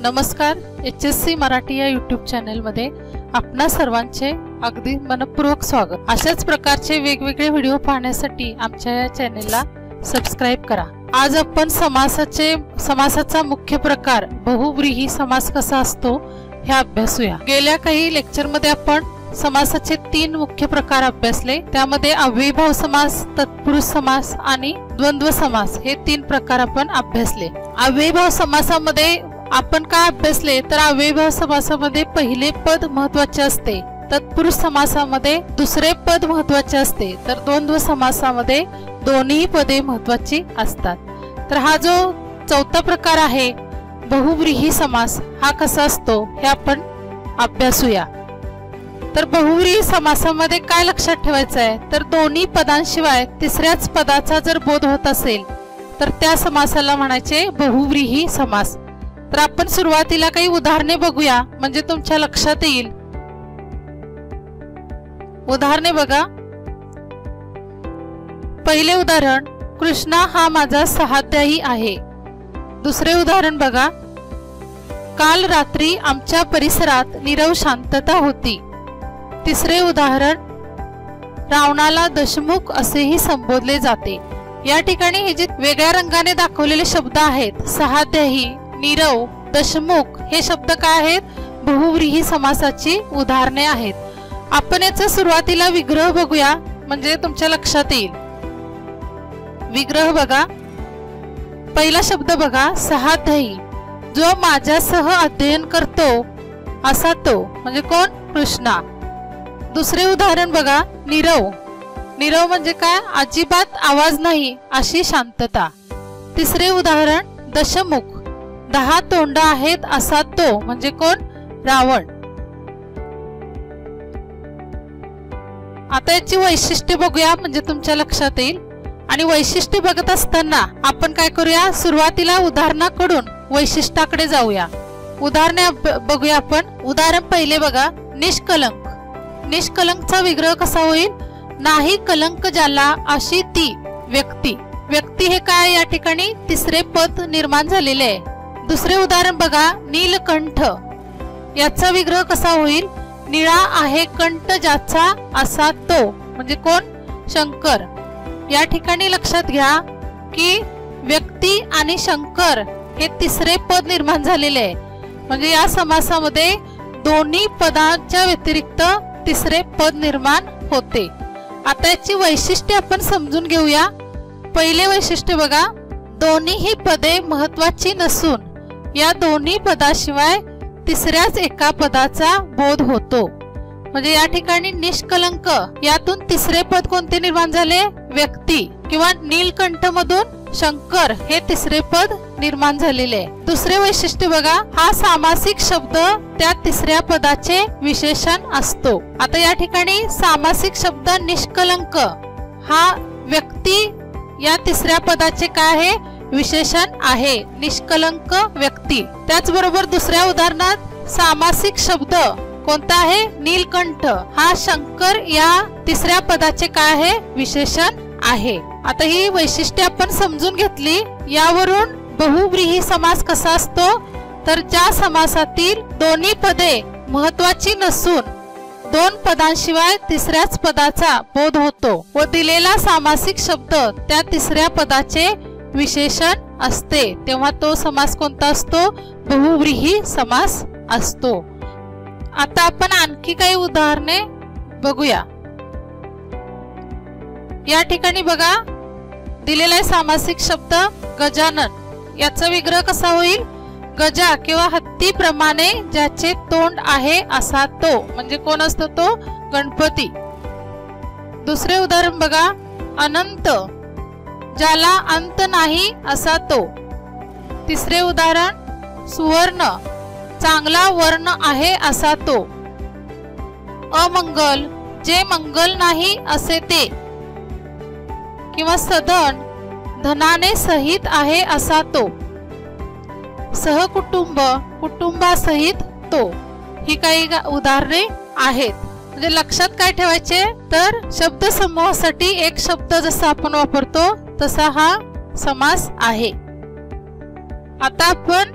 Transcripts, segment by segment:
नमस्कार, HSC मराठी या YouTube channel मध्ये आपणा सर्वांचे अगदी मनपूर्वक स्वागत। अशाच प्रकारचे वेगवेगळे व्हिडिओ पाहण्यासाठी आमच्या या चॅनलला सबस्क्राइब करा। आज आपण समासाचा मुख्य प्रकार बहुव्रीही समास कसा असतो हे अभ्यासूया। गेल्या काही लेक्चर मध्ये आपण समासाचे 3 मुख्य प्रकार अभ्यासले। त्यामध्ये अव्ययीभाव समास, तत्पुरुष समास आणि द्वंद्व समास हे 3 प्रकार आपण अभ्यासले। अव्ययीभाव समासामध्ये आपण काय अभ्यासले तर अव्ययीभाव समासामध्ये पहिले पद महत्त्वाचे असते, तत्पुरुष समासामध्ये दुसरे पद महत्त्वाचे असते, तर द्वंद्व समासामध्ये दोन्ही पदे महत्त्वाची असतात। तर हा जो चौथा प्रकार आहे बहुव्रीही समास हा कसा असतो हे आपण अभ्यासूया। तर बहुव्रीही समासामध्ये काय लक्षात ठेवायचं आहे तर दोन्ही पदांशिवाय तिसऱ्याच पदाचा जर बोध होत असेल तर त्या समासाला म्हणायचे बहुव्रीही समास। तर आपण सुरुवातीला काही उदाहरणे बघूया म्हणजे तुमच्या लक्षात येईल। उदाहरणे बघा। पहिले उदाहरण, कृष्णा हा माझा सहाध्यायी आहे। दुसरे उदाहरण बघा, काल रात्री आमच्या परिसरात नीरव शांतता होती। तिसरे उदाहरण, रावणाला दशमुख असेही संबोधले जाते। या ठिकाणी हे जे वेगळ्या रंगाने दाखवलेले शब्द आहेत सहाध्यायी, नीरव, दशमुख हे शब्द काय आहेत बहुव्रीही समासाची उदाहरणे आहेत। आपण याचा सुरुवातीला विग्रह बघूया म्हणजे तुमच्या लक्षात येईल। विग्रह बघा। पहिला शब्द बघा सहाध्यायी, जो माझ्यासह अध्ययन करतो असा तो म्हणजे कोण कृष्णा। दुसरे उदाहरण बघा, नीरव, नीरव म्हणजे काय अजिबात आवाज नाही अशी शांतता। तिसरे उदाहरण दशमुख, 10 तोंड आहेत असा तो म्हणजे कोण रावण। आता याची वैशिष्ट्ये बघूया म्हणजे तुमच्या लक्षात येईल। आणि वैशिष्ट्ये बघत असताना आपण काय करूया सुरुवातीला उदाहरणाकडून वैशिष्ट्याकडे जाऊया। उदाहरणे बघूया आपण। उदाहरण पहिले बघा, निष्कलंक। निष्कलंकचा विग्रह कसा होईल, नाही कलंक ज्याला अशी ती व्यक्ती। व्यक्ती हे काय या ठिकाणी तिसरे पद निर्माण झालेले आहे। दुसरे उदाहरण बघा, नीलकंठ। याचा विग्रह कसा होईल, निळा आहे कंठ ज्याचा असा तो म्हणजे कोण शंकर। या ठिकाणी लक्षात घ्या की व्यक्ती आणि शंकर हे तिसरे पद निर्माण झालेले आहे म्हणजे या समासामध्ये दोन्ही पदांच्या व्यतिरिक्त तिसरे पद निर्माण होते। आता याची वैशिष्ट्ये आपण समजून घेऊया। पहिले वैशिष्ट्य बघा, दोन्हीही पदे महत्त्वाची नसून या दोन्ही पदाशिवाय तिसऱ्याच एका पदाचा बोध होतो। म्हणजे या ठिकाणी निष्कलंक यातून तिसरे पद कोणते निर्माण झाले, व्यक्ती, किंवा नीलकंठ मधून शंकर हे तिसरे पद निर्माण झालेले आहे। दुसरे वैशिष्ट्य बघा, हा सामासिक शब्द त्या तिसऱ्या पदाचे विशेषण असतो। आता या ठिकाणी सामासिक शब्द निष्कलंक हा व्यक्ती या तिसऱ्या पदाचे काय आहे विशेषण आहे, निष्कलंक व्यक्ती। त्याचबरोबर दुसऱ्या उदाहरणात सामासिक शब्द कोणता आहे, नीलकंठ हा शंकर या तिसऱ्या पदाचे काय आहे विशेषण आहे। आता ही वैशिष्ट्ये आपण समजून घेतली। यावरून बहुव्रीही समास कसा असतो तर ज्या समासातील दोन्ही पदे महत्त्वाची नसून 2 पदांशिवाय तिसऱ्याच पदाचा बोध होतो व दिलेला सामासिक शब्द त्या तिसऱ्या पदाचे विशेषण असते तेव्हा तो समास कोणता असतो, बहुव्रीही समास असतो। आता आपण आणखी काही उदाहरणे बघूया। या ठिकाणी बघा दिलेला सामासिक शब्द गजानन। याचा विग्रह कसा होईल, गजा किंवा हत्तीप्रमाणे ज्याचे तोंड आहे असा तो म्हणजे कोण असतो तो गणपती। दुसरे उदाहरण बघा, अनंत, ज्याला अंत नाही असा तो। तिसरे उदाहरण सुवर्ण, चांगला वर्ण आहे असा तो। अमंगल, जे मंगल नाही असे ते, किंवा सदन, धनाने सहित आहे असा तो। सहकुटुंब, कुटुंबासहित तो। ही काही उदाहरणे आहेत। म्हणजे लक्षात काय ठेवायचे तर शब्द समूहासाठी एक शब्द जसा आपण वापरतो तसा हा समास आहे। आता आपण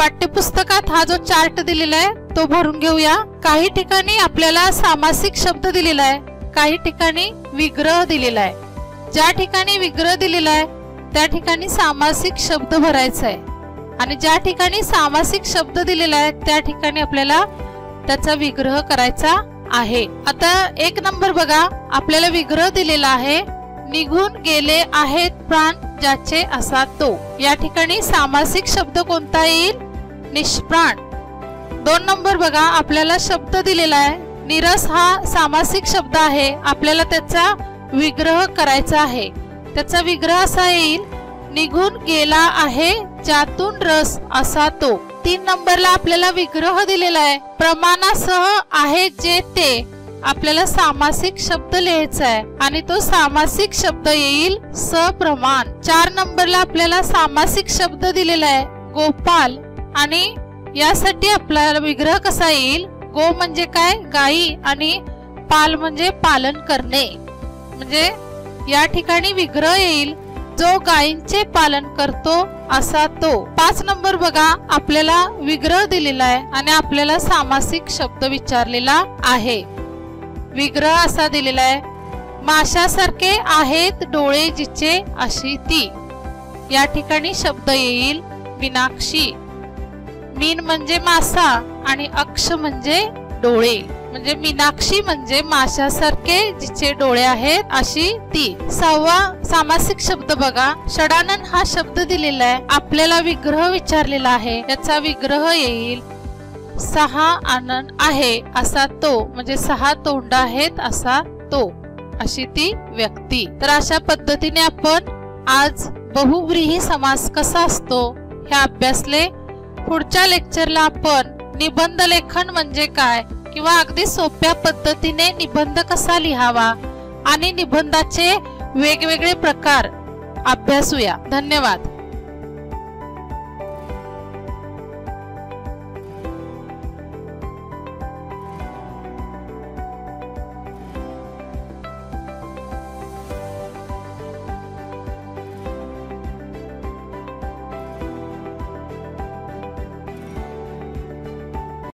पाठ्यपुस्तकात हा जो चार्ट दिलेला आहे तो भरून घेऊया। काही ठिकाणी आपल्याला सामासिक शब्द दिलेला आहे, काही ठिकाणी विग्रह दिलेला आहे। ज्या ठिकाणी विग्रह दिलेला आहे त्या ठिकाणी सामासिक शब्द भरायचा आहे आणि ज्या ठिकाणी सामासिक शब्द दिलेला आहे त्या ठिकाणी आपल्याला त्याचा विग्रह करायचा आहे। आता 1 नंबर बघा, आपल्याला विग्रह दिलेला आहे, निघून गेले आहेत प्राण ज्याचे असा तो। या ठिकाणी सामासिक शब्द कोणता येईल? निष्प्राण। 2 नंबर बघा, आपल्याला शब्द दिलेला आहे, नीरस हा सामासिक शब्द आहे, आपल्याला त्याचा विग्रह करायचा आहे। त्याचा विग्रह असा येईल, निघून गेला आहे ज्यातून रस असा तो। 3 नंबरला आपल्याला विग्रह दिलेला आहे, प्रमाणासह आहे जे ते, आपल्याला सामासिक शब्द लिहायचा आहे आणि तो सामासिक शब्द येईल सप्रमाण। 4 नंबरला आपल्याला सामासिक शब्द दिलेला आहे, गोपाल, आणि यासाठी आपल्याला विग्रह कसा येईल? गो म्हणजे काय? गाई, आणि पाल म्हणजे पालन करणे, म्हणजे या ठिकाणी विग्रह येईल, जो गायींचे पालन करतो असा तो। 5 नंबर बघा, आपल्याला विग्रह दिलेला आहे आणि आपल्याला सामासिक शब्द विचारलेला आहे। विग्रह असा दिलेला आहे, माशासारखे आहेत डोळे जिचे अशी ती। या ठिकाणी शब्द येईल मीनाक्षी। मीन म्हणजे मासा आणि अक्ष म्हणजे डोळे, म्हणजे मीनाक्षी म्हणजे माशासारखे जिचे डोळे आहेत अशी ती। 6वा सामासिक शब्द बघा, षडानन हा शब्द दिलेला आहे, आपल्याला विग्रह विचारलेला आहे, याचा विग्रह येईल 6 आनन आहे असा तो, म्हणजे 6 तोंड आहेत असा तो, अशी ती व्यक्ती। तर अशा पद्धतीने आपण आज बहुव्रीही समास कसा असतो हे अभ्यासले। पुढच्या लेक्चरला आपण निबंध लेखन म्हणजे काय किंवा अगदी सोप्या पद्धतीने निबंध कसा लिहावा आणि निबंधाचे वेगवेगळे प्रकार अभ्यासूया। धन्यवाद।